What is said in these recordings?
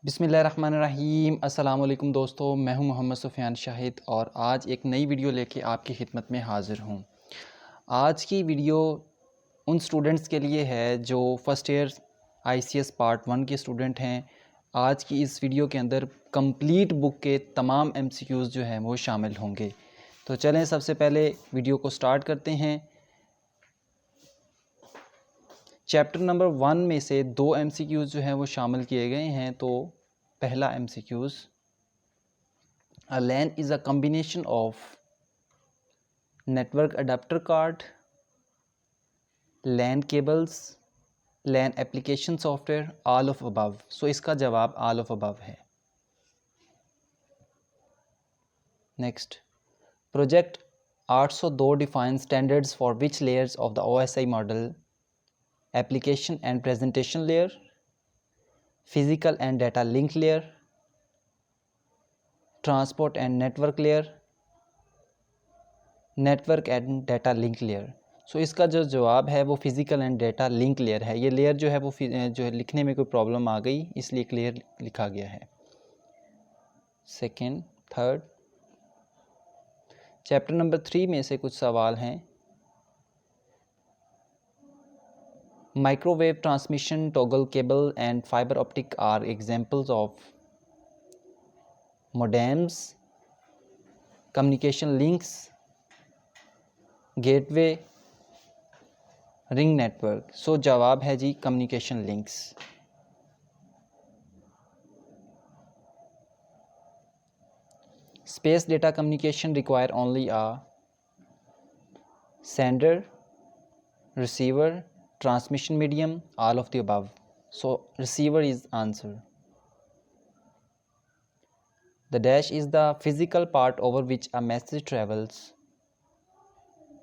बिस्मिल्लाहिर्रहमानिर्रहीम। अस्सलाम वालेकुम दोस्तों, मैं हूं मोहम्मद सुफियान शाहिद और आज एक नई वीडियो लेके आपकी खिदमत में हाज़िर हूं। आज की वीडियो उन स्टूडेंट्स के लिए है जो फ़र्स्ट ईयर आईसीएस पार्ट 1 के स्टूडेंट हैं। आज की इस वीडियो के अंदर कंप्लीट बुक के तमाम एमसीक्यूज़ जो हैं वो शामिल होंगे। तो चलें सबसे पहले वीडियो को स्टार्ट करते हैं। चैप्टर नंबर 1 में से 2 एमसीक्यूज़ जो हैं वो शामिल किए गए हैं। तो पहला MCQs, a LAN is a combination of network adapter card, LAN cables, LAN application software, all of above. So इसका जवाब ऑल ऑफ अबव है। Next, project 802 define standards for which layers of the OSI model, application and presentation layer, physical and data link layer, transport and network layer, network and data link layer. So इसका जो जवाब है वो physical and data link layer है। ये layer जो है वो जो है लिखने में कोई प्रॉब्लम आ गई, इसलिए क्लियर लिखा गया है। सेकंड, थर्ड, चैप्टर नंबर 3 में से कुछ सवाल हैं। Microwave transmission, toggle cable and fibre optic are examples of modems, communication links, gateway, ring network. So जवाब है जी communication links. Space data communication require only a sender, receiver, transmission medium, all of the above. So receiver is answer. The dash is the physical part over which a message travels,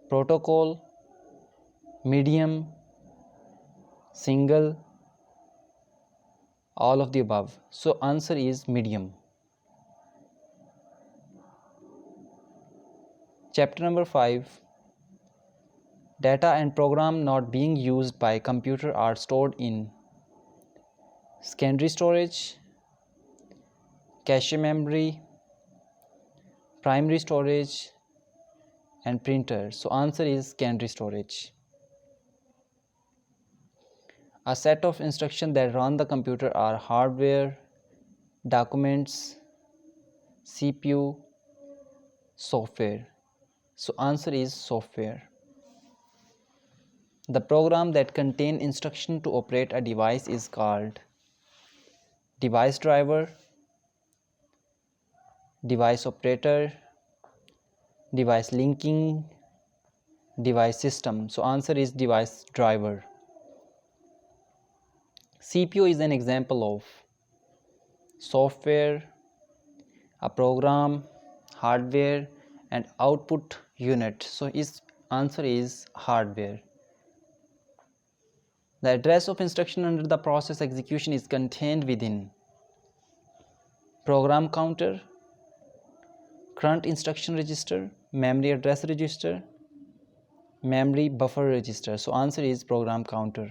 protocol, medium, single, all of the above. So answer is medium. Chapter number 5, data and program not being used by computer are stored in secondary storage, cache memory, primary storage and printer. So answer is secondary storage. A set of instructions that run the computer are hardware, documents, CPU, software. So answer is software. The program that contain instruction to operate a device is called device driver, device operator, device linking, device system. So answer is device driver. CPU is an example of software, a program, hardware and output unit. So its answer is hardware. The address of instruction under the process execution is contained within program counter, current instruction register, memory address register, memory buffer register. So answer is program counter.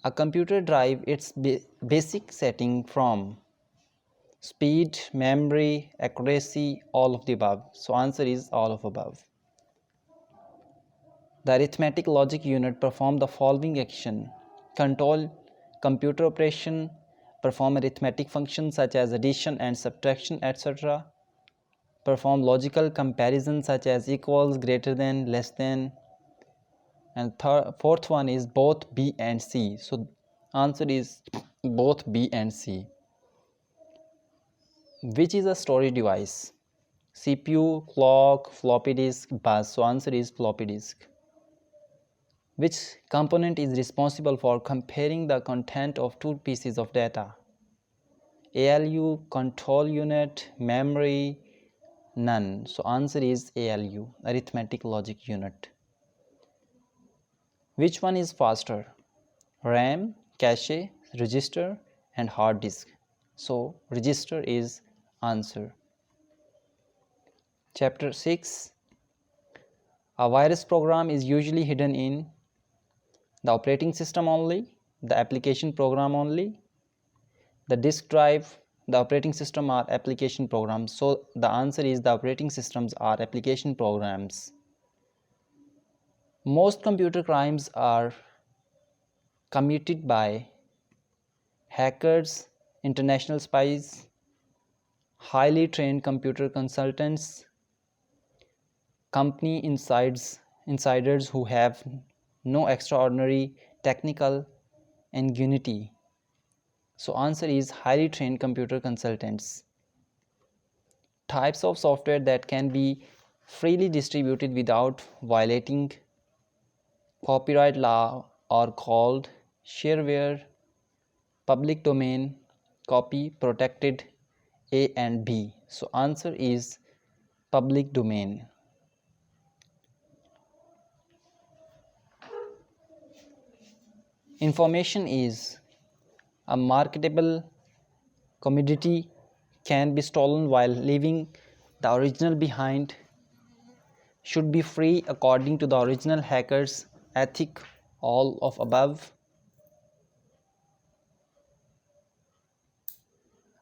A computer drive its basic setting from speed, memory, accuracy, all of the above. So answer is all of above. The arithmetic logic unit perform the following action: control computer operation, perform arithmetic functions such as addition and subtraction, etc., perform logical comparison such as equals, greater than, less than, and fourth one is both B and C. So answer is both B and C. Which is a storage device? CPU, clock, floppy disk, bus. So answer is floppy disk. Which component is responsible for comparing the content of two pieces of data? ALU, control unit, memory, none. So answer is ALU, arithmetic logic unit. Which one is faster? RAM, cache, register and hard disk. So register is answer. Chapter 6, a virus program is usually hidden in the operating system only, the application program only, the disk drive, the operating system, or application programs? So the answer is the operating systems are application programs. Most computer crimes are committed by hackers, international spies, highly trained computer consultants, company insiders who have no extraordinary technical ingenuity. So answer is highly trained computer consultants. Types of software that can be freely distributed without violating copyright law are called shareware, public domain, copy protected, A and B. So answer is public domain. Information is a marketable commodity, can be stolen while leaving the original behind, should be free according to the original hacker's ethic, all of above.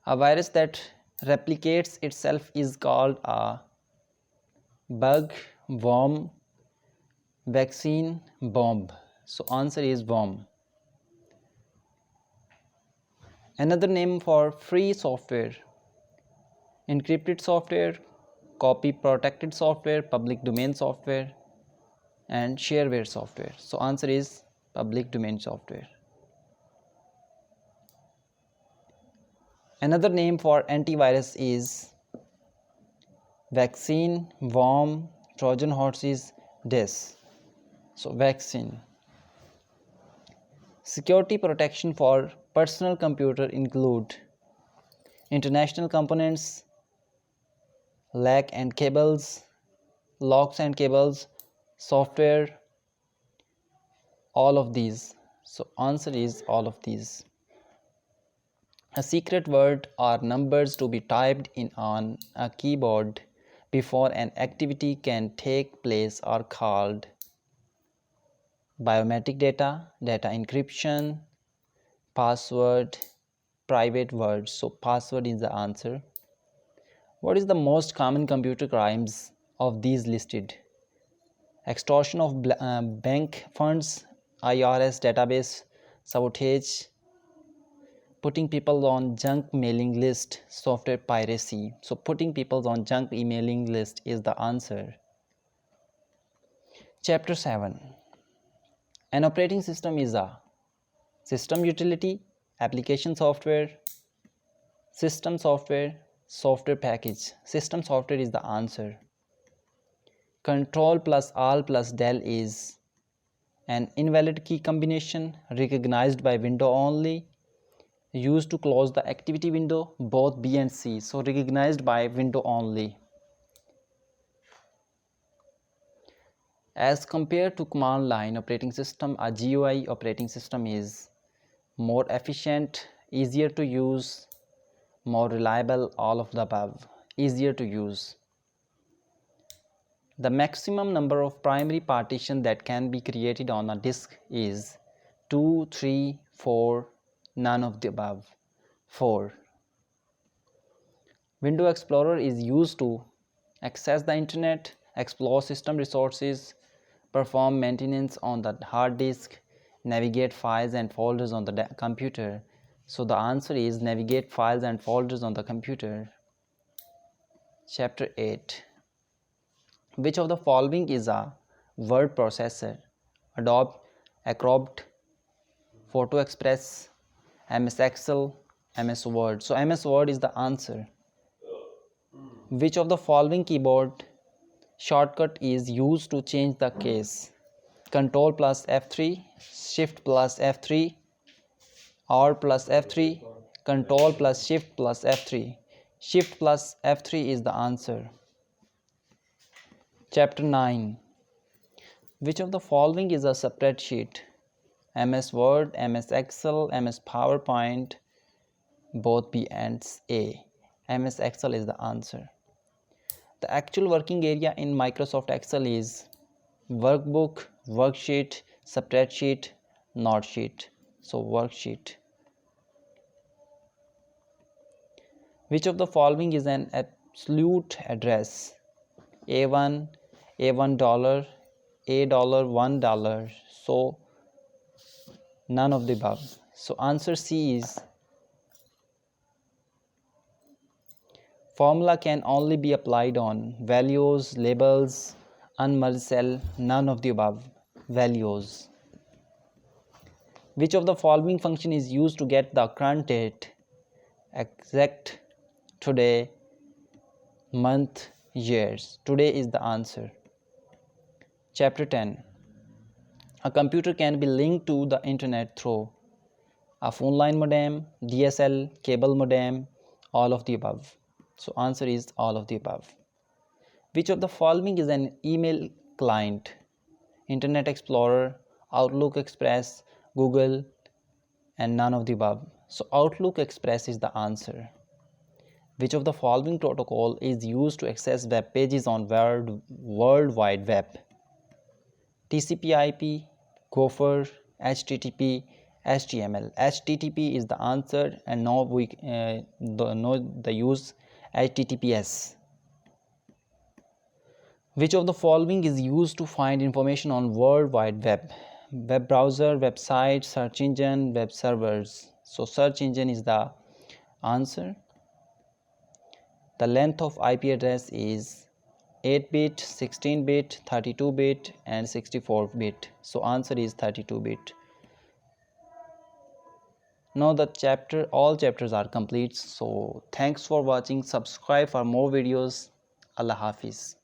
A virus that replicates itself is called a bug, worm, vaccine, bomb. So answer is worm. Another name for free software: encrypted software, copy protected software, public domain software, and shareware software. So answer is public domain software. Another name for antivirus is vaccine, worm, Trojan horses, DES. So vaccine. Security protection for personal computer include international components, locks and cables, software, all of these. So answer is all of these. A secret word or numbers to be typed in on a keyboard before an activity can take place are called biometric data, data encryption, password, private words. So password is the answer. What is the most common computer crimes of these listed? Extortion of bank funds, IRS database sabotage, putting people on junk mailing list, software piracy. So putting people on junk emailing list is the answer. Chapter 7. An operating system is a system utility, application software, system software, software package. System software is the answer. Control plus Alt plus del is an invalid key combination recognized by window only, used to close the activity window, both B and C. So recognized by window only. As compared to command line operating system, a GUI operating system is more efficient, easier to use, more reliable, all of the above. Easier to use. The maximum number of primary partitions that can be created on a disk is 2, 3, 4, none of the above. 4. Window Explorer is used to access the internet, explore system resources, perform maintenance on the hard disk, navigate files and folders on the computer. So the answer is navigate files and folders on the computer. Chapter 8. Which of the following is a word processor? Adobe Acrobat, Photo Express, MS Excel, MS Word. So MS Word is the answer. Which of the following keyboard shortcut is used to change the case? Control plus F3, Shift plus F3, Alt plus F3, Control plus Shift plus F3. Shift plus F3 is the answer. Chapter 9. Which of the following is a spreadsheet? MS Word, MS Excel, MS PowerPoint, both B and A. MS Excel is the answer. The actual working area in Microsoft Excel is workbook, worksheet, spreadsheet, note sheet. So worksheet. Which of the following is an absolute address? A1, $1, $1, $1. So none of the above. So answer C is formula can only be applied on values, labels, unmerged cell, none of the above. Values. Which of the following function is used to get the current date? Exact, today, month, years. Today is the answer. Chapter 10. A computer can be linked to the internet through a phone line modem, DSL, cable modem, all of the above. So answer is all of the above. Which of the following is an email client? Internet Explorer, Outlook Express, Google, and none of the above. So Outlook Express is the answer. Which of the following protocol is used to access web pages on World Wide Web? TCP/IP, Gopher, HTTP, HTML. HTTP is the answer, and now we know the use HTTPS. Which of the following is used to find information on World Wide Web? Web browser, website, search engine, web servers. So search engine is the answer. The length of IP address is 8-bit, 16-bit, 32-bit, and 64-bit. So answer is 32-bit. Now all chapters are complete. So thanks for watching. Subscribe for more videos. Allah Hafiz.